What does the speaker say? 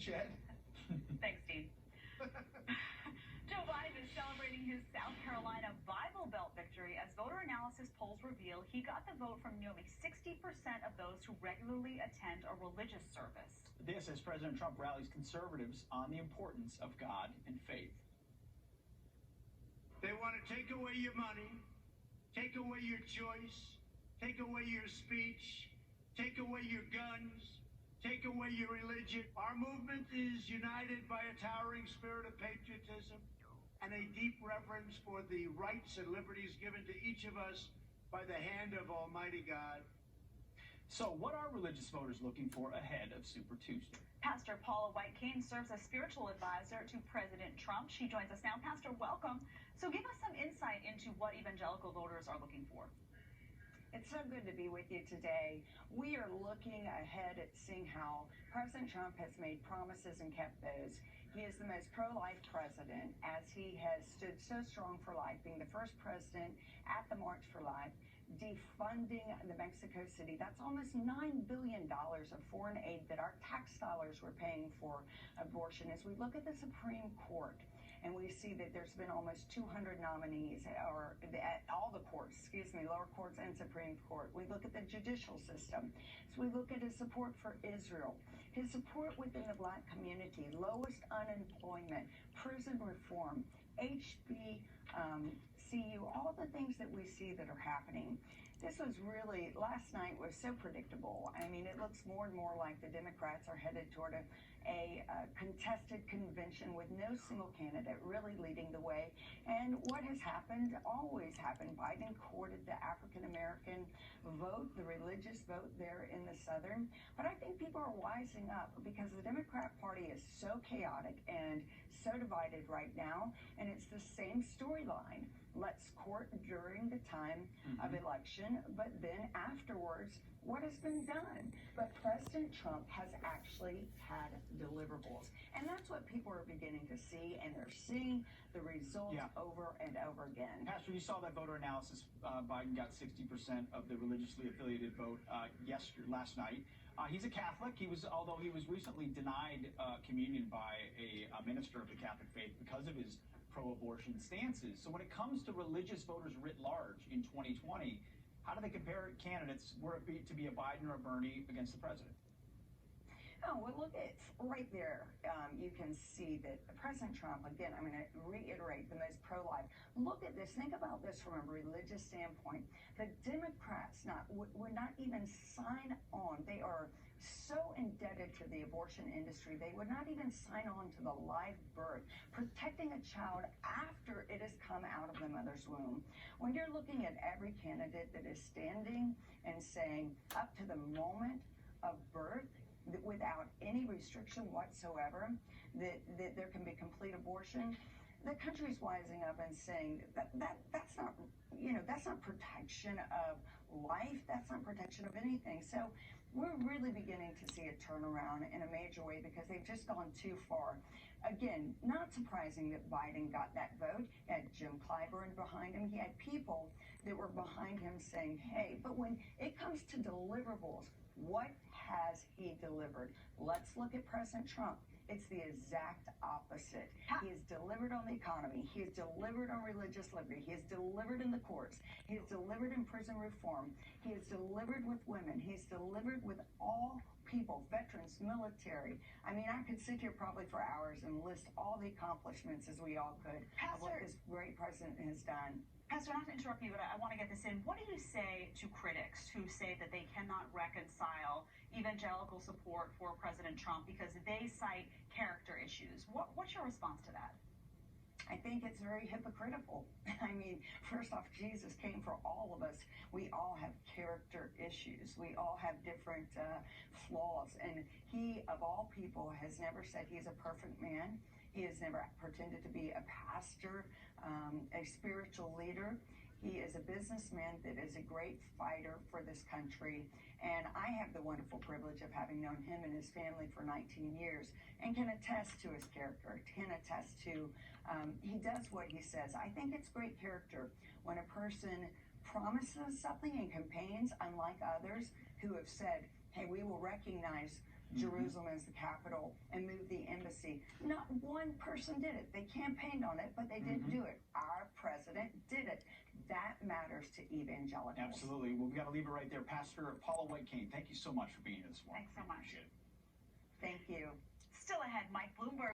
Chad. Thanks, Steve. Joe Biden is celebrating his South Carolina Bible Belt victory as voter analysis polls reveal he got the vote from nearly 60% of those who regularly attend a religious service. This as President Trump rallies conservatives on the importance of God and faith. They want to take away your money, take away your choice, take away your speech, take away your guns, take away your religion. Our movement is united by a towering spirit of patriotism and a deep reverence for the rights and liberties given to each of us by the hand of Almighty God. So what are religious voters looking for ahead of Super Tuesday? Pastor Paula White-Cain serves as spiritual advisor to President Trump. She joins us now. Pastor, welcome. So give us some insight into what evangelical voters are looking for. It's so good to be with you today. We are looking ahead at seeing how President Trump has made promises and kept those. He is the most pro-life president, as he has stood so strong for life, being the first president at the March for Life, defunding the Mexico City. That's almost $9 billion of foreign aid that our tax dollars were paying for abortion. As we look at the Supreme Court, and we see that there's been almost 200 nominees, or at all the courts, lower courts and Supreme Court. We look at the judicial system. So we look at his support for Israel, his support within the Black community, lowest unemployment, prison reform, HBCU, all the things that we see that are happening. This was really, last night was so predictable. I mean, it looks more and more like the Democrats are headed toward a contested convention with no single candidate really leading the way. And what has happened, always happened, Biden courted the African-American vote, the religious vote there in the Southern. But I think people are wising up because the Democrat Party is so chaotic and so divided right now, and it's the same storyline. Let's court during the time of election, but then afterwards, what has been done? But President Trump has actually had deliverables. And that's what people are beginning to see, and they're seeing the results over and over again. Pastor, you saw that voter analysis. Biden got 60% of the religiously affiliated vote last night. He's a Catholic. Although he was recently denied communion by a minister of the Catholic faith because of his pro-abortion stances. So when it comes to religious voters writ large in 2020, how do they compare candidates, were it to be a Biden or a Bernie, against the president? Oh, well, look, it's right there. You can see that President Trump, again, I'm going to reiterate, the most pro-life. Look at this. Think about this from a religious standpoint. The Democrats would not even sign on. They are so indebted to the abortion industry. They would not even sign on to the live birth, protecting a child after it has come out of the mother's womb. When you're looking at every candidate that is standing and saying up to the moment of birth, that without any restriction whatsoever, that there can be complete abortion, the country's wising up and saying that's not, that's not protection of life. That's not protection of anything. So we're really beginning to see a turnaround in a major way because they've just gone too far. Again, not surprising that Biden got that vote. He had Jim Clyburn behind him. He had people that were behind him saying, hey, but when it comes to deliverables, what has he delivered? Let's look at President Trump. It's the exact opposite. He has delivered on the economy. He has delivered on religious liberty. He has delivered in the courts. He has delivered in prison reform. He has delivered with women. He's delivered with all people, veterans, military. I mean, I could sit here probably for hours and list all the accomplishments, as we all could, of what this great president has done. Pastor, not to interrupt you, but I want to get this in. What do you say to critics who say that they cannot reconcile evangelical support for President Trump because they cite character issues? What's your response to that? I think it's very hypocritical. I mean, first off, Jesus came for all of us. We all have character issues. We all have different flaws. And he, of all people, has never said he's a perfect man. He has never pretended to be a pastor, a spiritual leader. He is a businessman that is a great fighter for this country. And I have the wonderful privilege of having known him and his family for 19 years and can attest to his character, can attest to he does what he says. I think it's great character when a person promises something and campaigns, unlike others who have said, hey, we will recognize Jerusalem as the capital and move the embassy. Not one person did it. They campaigned on it, but they didn't do it. Our president did it. That matters to evangelicals. Absolutely. Well, we got to leave it right there. Pastor Paula White-Kane, thank you so much for being here this morning. Thanks so much. Appreciate it. Thank you. Still ahead, Mike Bloomberg.